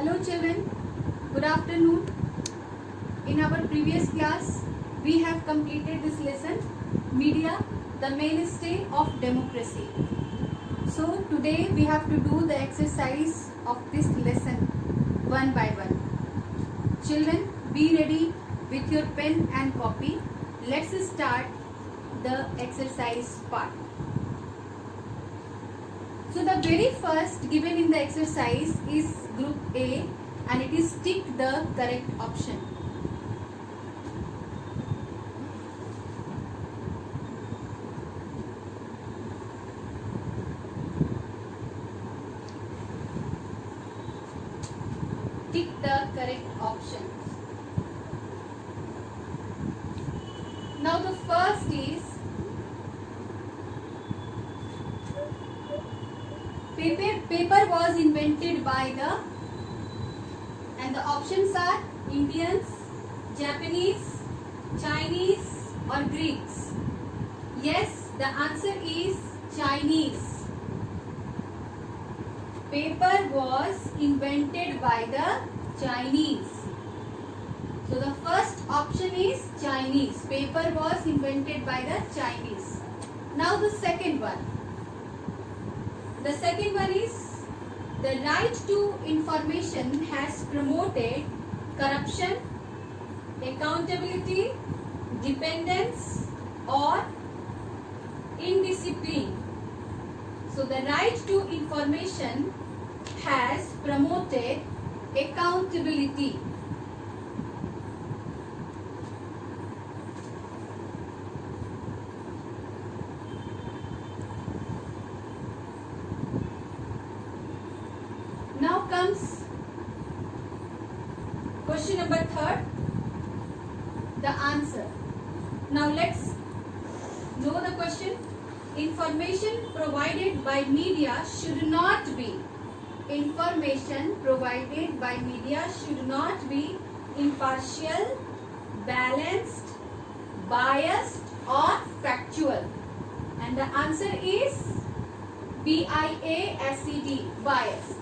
Hello children, good afternoon. In our previous class, we have completed this lesson, Media, the Mainstay of Democracy. So today we have to do the exercise of this lesson one by one. Children, be ready with your pen and copy. Let's start the exercise part. So the very first given in the exercise is group A and it is tick the correct option. Tick the correct option. Now the first is paper was invented by and the options are Indians, Japanese, Chinese or Greeks. Yes, the answer is Chinese. Paper was invented by the Chinese. So the first option is Chinese. Paper was invented by the Chinese. Now the second one. The second one is the right to information has promoted corruption, accountability, dependence or indiscipline. So the right to information has promoted accountability. Now comes question number third, the answer. Now let's know the question. Information provided by media should not be. Information provided by media should not be impartial, balanced, biased or factual. And the answer is B-I-A-S-E-D, biased.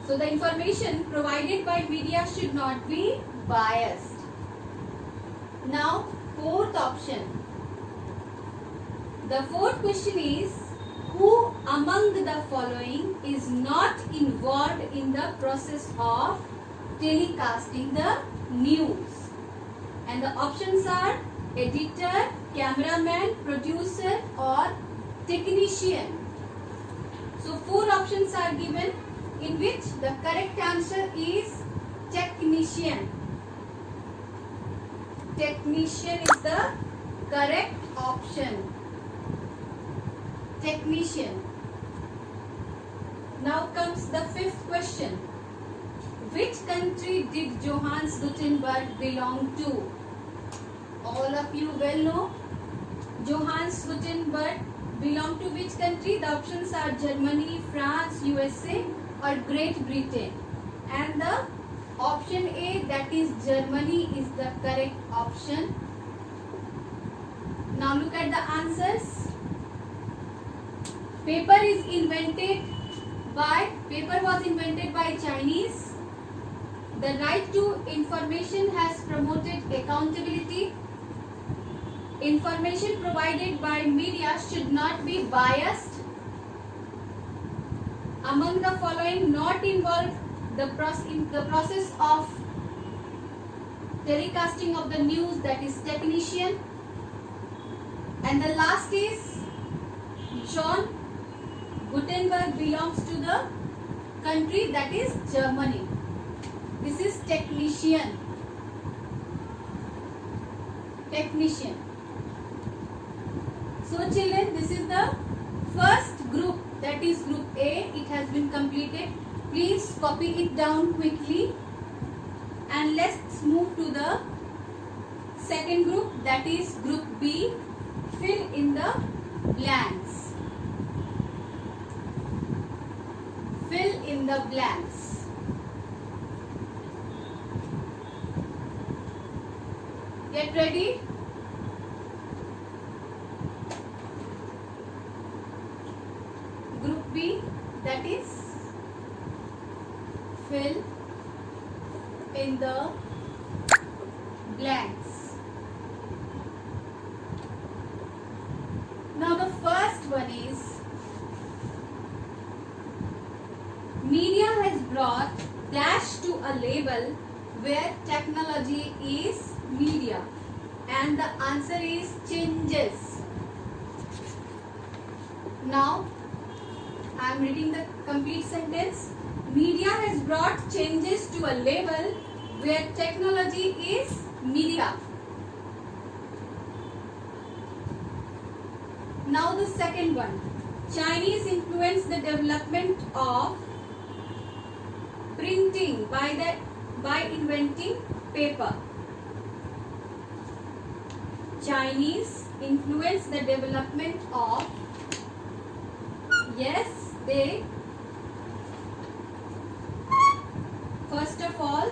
So the information provided by media should not be biased. Now, fourth option. The fourth question is, who among the following is not involved in the process of telecasting the news? And the options are editor, cameraman, producer or technician. So four options are given, in which the correct answer is technician. Technician is the correct option. Technician. Now comes the fifth question. Which country did Johannes Gutenberg belong to? All of you well know Johannes Gutenberg belonged to which country? The options are Germany, France, USA or Great Britain, and the option A, that is Germany, is the correct option. Now look at the answers. Paper was invented by Chinese. The right to information has promoted accountability. Information provided by media should not be biased. Among the following not involved in the process of telecasting of the news, that is technician. And the last is John Gutenberg belongs to the country, that is Germany. This is technician. Technician. So children, this is the first group, that is group A. It has been completed. Please copy it down quickly. And let's move to the second group, that is group B. Fill in the blanks. Fill in the blanks. Get ready. Group B, that is fill in the blanks. Now the first one is, media has brought dash to a label where technology is media, and the answer is changes. Now I am reading the complete sentence. Media has brought changes to a label where technology is media. Now the second one. Chinese influenced the development of printing by inventing paper. Chinese influenced the development of, yes, they, first of all,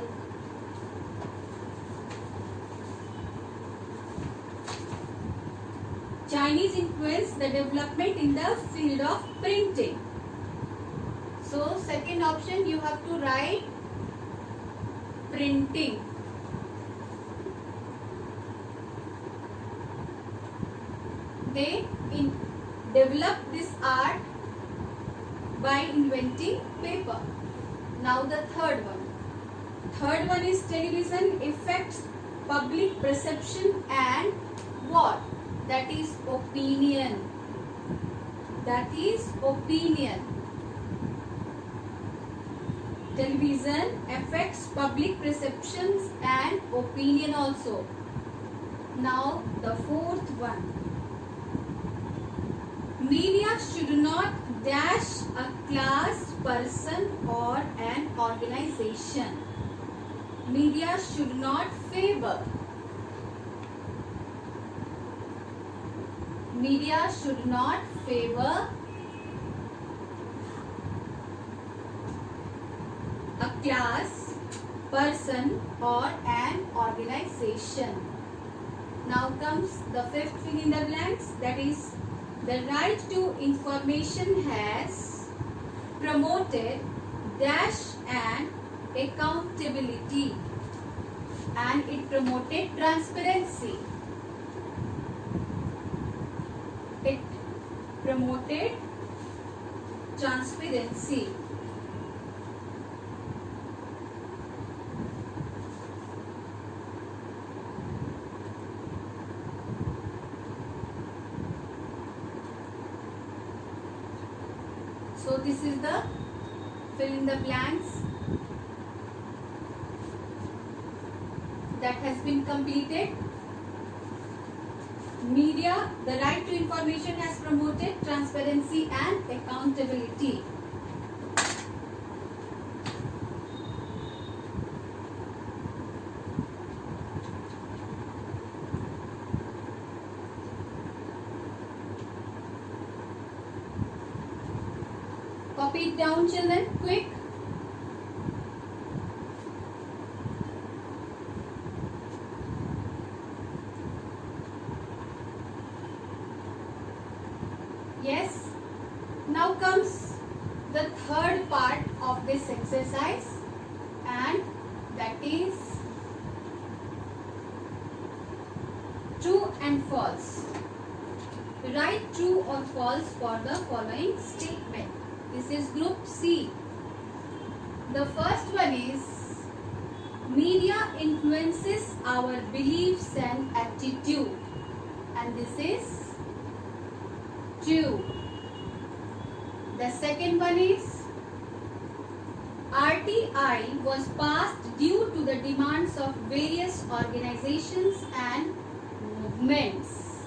Chinese influenced the development in the field of printing. So second option you have to write printing. They developed this art by inventing paper. Now the third one. Third one is television affects public perception and what? That is opinion. That is opinion. Television affects public perceptions and opinion also. Now the fourth one. Media should not dash a class, person or an organization. Media should not favor. Media should not favor a class, person or an organization. Now comes the fifth fill in the blanks, that is, the right to information has promoted dash and accountability, and it promoted transparency. It promoted transparency. So this is the fill in the blanks that has been completed. Media, the right to information has promoted transparency and accountability. Copy it down, children, quick. Yes. Now comes the third part of this exercise, and that is true and false. Write true or false for the following statement. This is group C. The first one is, media influences our beliefs and attitude, and this is true. The second one is, RTI was passed due to the demands of various organizations and movements.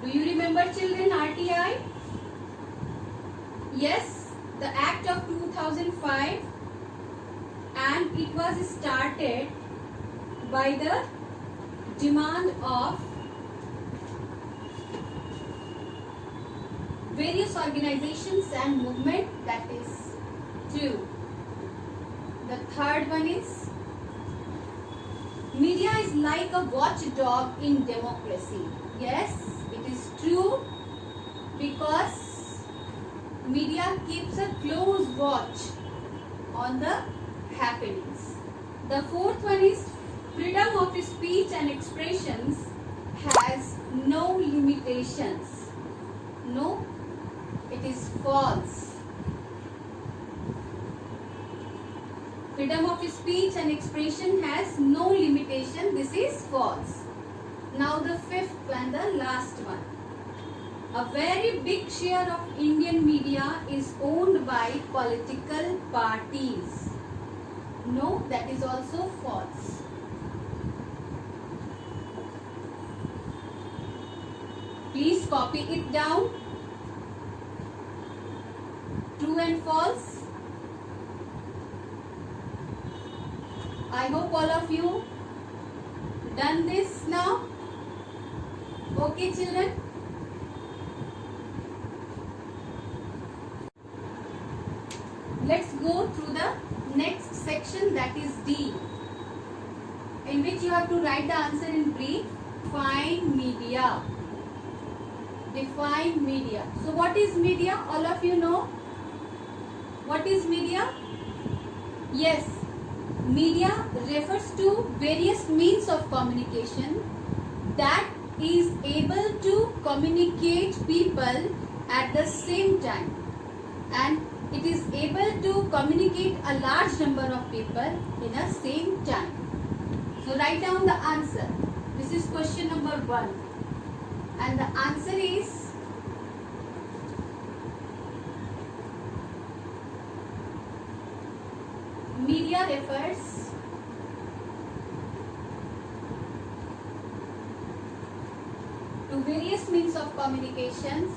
Do you remember, children, RTI? Yes, the Act of 2005, and it was started by the demand of various organizations and movement. That is true. The third one is, media is like a watchdog in democracy. Yes, it is true, because media keeps a close watch on the happenings. The fourth one is freedom of speech and expressions has no limitations. No, it is false. Freedom of speech and expression has no limitation. This is false. Now the fifth and the last one. A very big share of Indian media is owned by political parties. No, that is also false. Please copy it down. True and false. I hope all of you done this now. Okay, children. Let's go through the next section, that is D, in which you have to write the answer in brief. Define media. Define media. So what is media? All of you know what is media? Yes, media refers to various means of communication that is able to communicate people at the same time, and it is able to communicate a large number of people in a same time. So write down the answer. This is question number 1, and the answer is media refers to various means of communications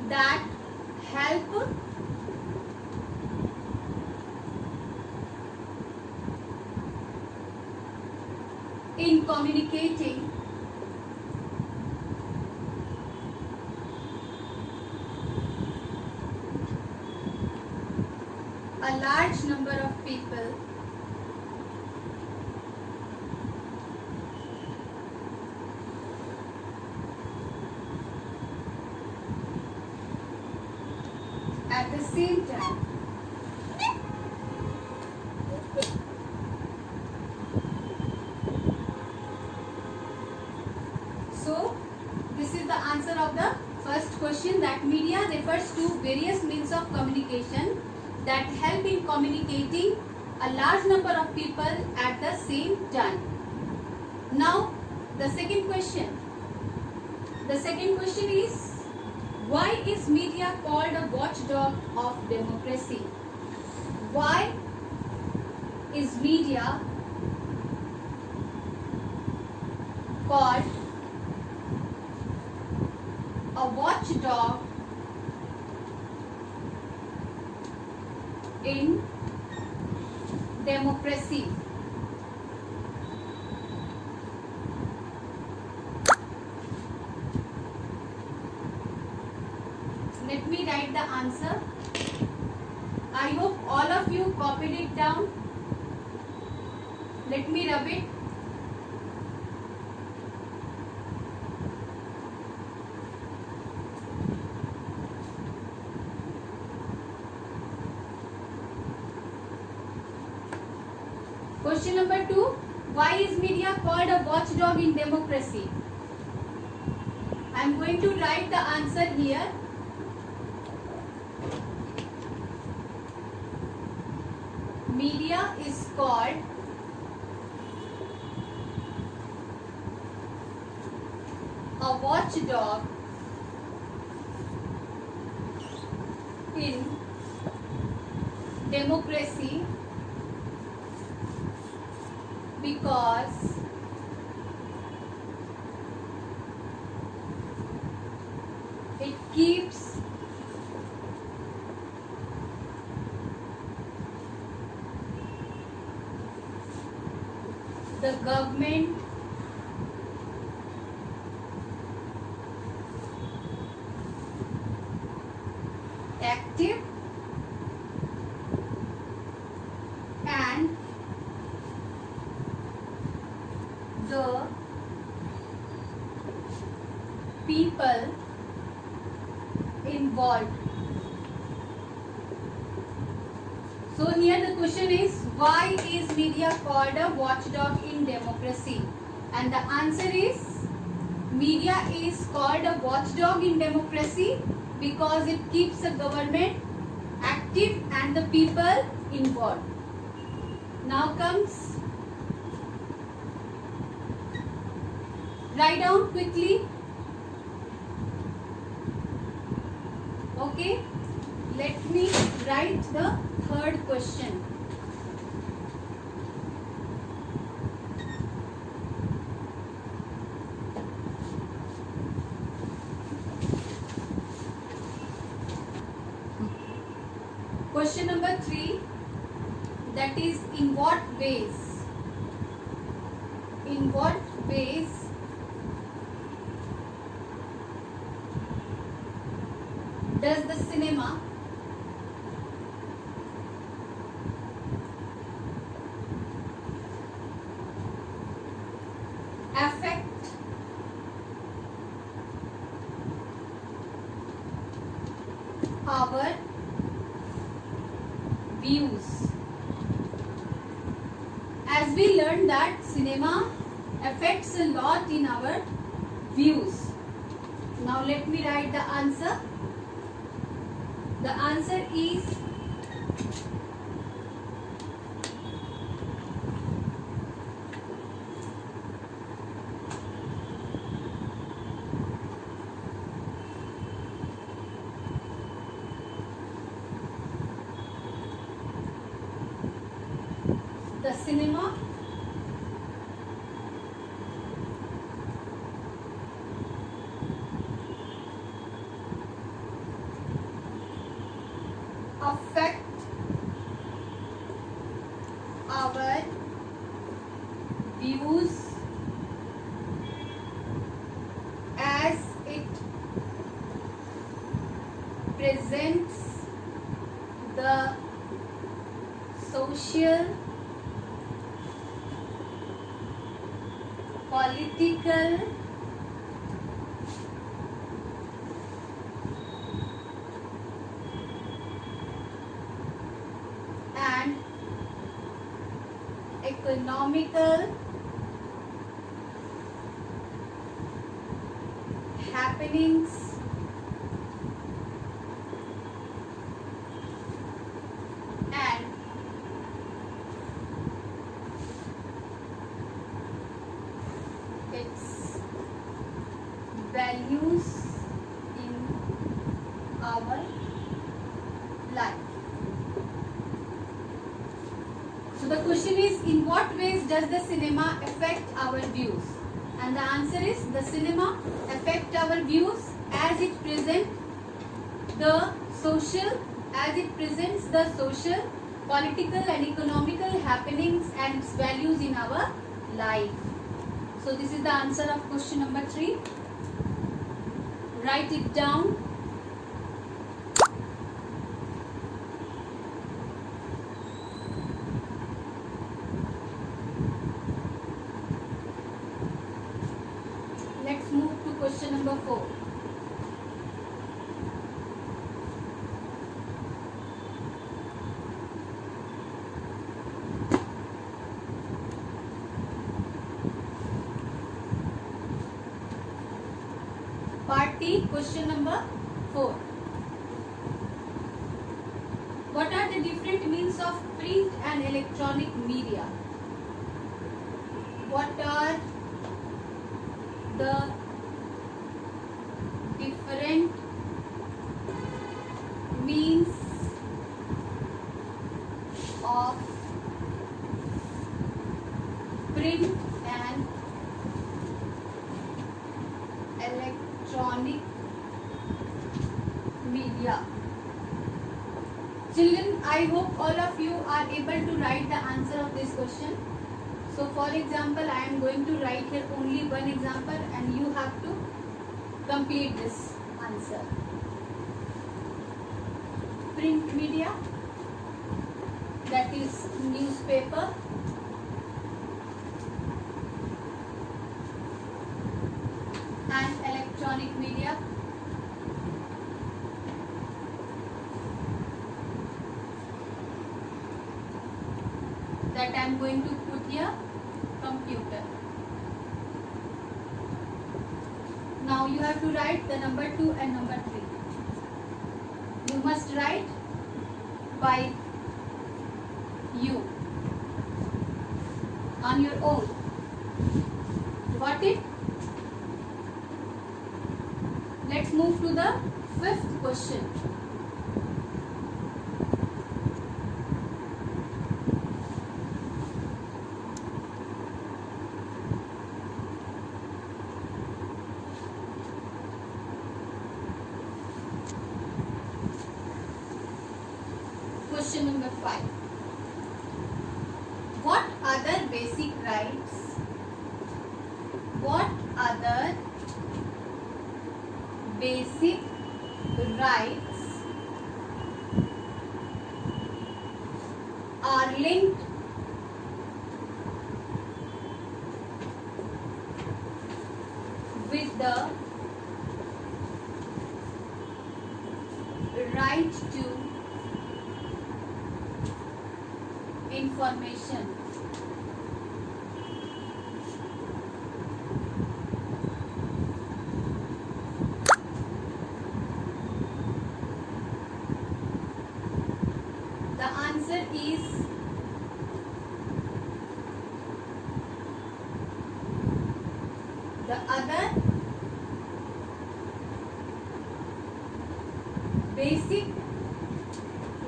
that help in communicating a large number of people at the same time. So, this is the answer of the first question, that media refers to various means of communication that help in communicating a large number of people at the same time. Now, the second question. The second question is, why is media called a watchdog of democracy? Why is media called a watchdog in democracy? Let me write the answer. I hope all of you copied it down. Let me rub it. Question number 2. Why is media called a watchdog in democracy? I am going to write the answer here. Media is called a watchdog in democracy because it keeps the government active and people involved. So here the question is, why is media called a watchdog in democracy? And the answer is, media is called a watchdog in democracy because it keeps the government active and the people involved. Now comes, write down quickly. Okay, let me write the third question. Question number 3, that is, in what ways does the cinema affect our views? As we learned that cinema affects a lot in our views. Now let me write the answer. The answer is the cinema affect our views as it presents the social, political, and economical happenings and its values in our life. So the question is, in what ways does the cinema affect our views? And the answer is, the cinema affect our views as it presents the social, political and economical happenings and its values in our life. So this is the answer of question number 3. Write it down. Let's move to question number 4. Part D, question number 4. What are the different means of print and electronic media? What are the different means of print and electronic media? Children, I hope all of you are able to write the answer of this question. So for example, I am going to write here only one example and you have to complete this answer. Print media, that is newspaper, and electronic electronic media. That I am going to put here computer. Now you have to write the number 2 and number 3. You must write by you on your own. Got it? Let's move to the 5th question. Question number 5. What other basic rights? What other basic rights are linked with the right to information? The answer is the other basic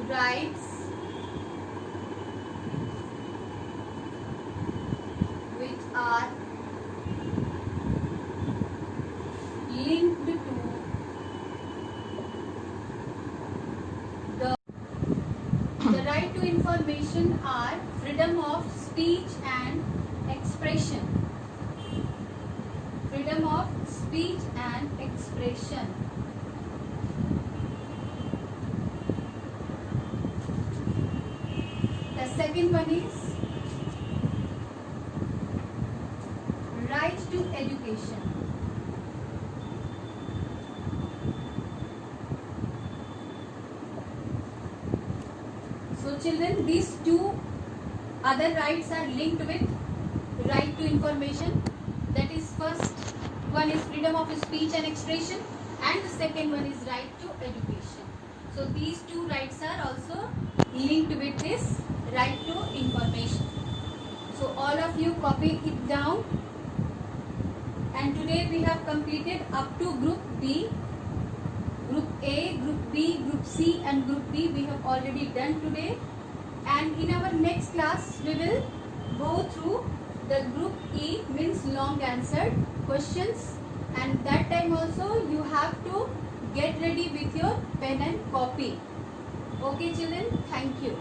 rights which are linked to the right to information are freedom of speech and expression. Freedom of speech and expression. The second one is right to education. So children, these two other rights are linked with right to information. That is, first one is freedom of speech and expression, and the second one is right to education. So these two rights are also linked with this right to information. So all of you copy it down. And today we have completed up to group B. Group A, Group B, Group C and Group D we have already done today. And in our next class we will go through the Group E, means long answered questions. And that time also you have to get ready with your pen and copy. Okay children, thank you.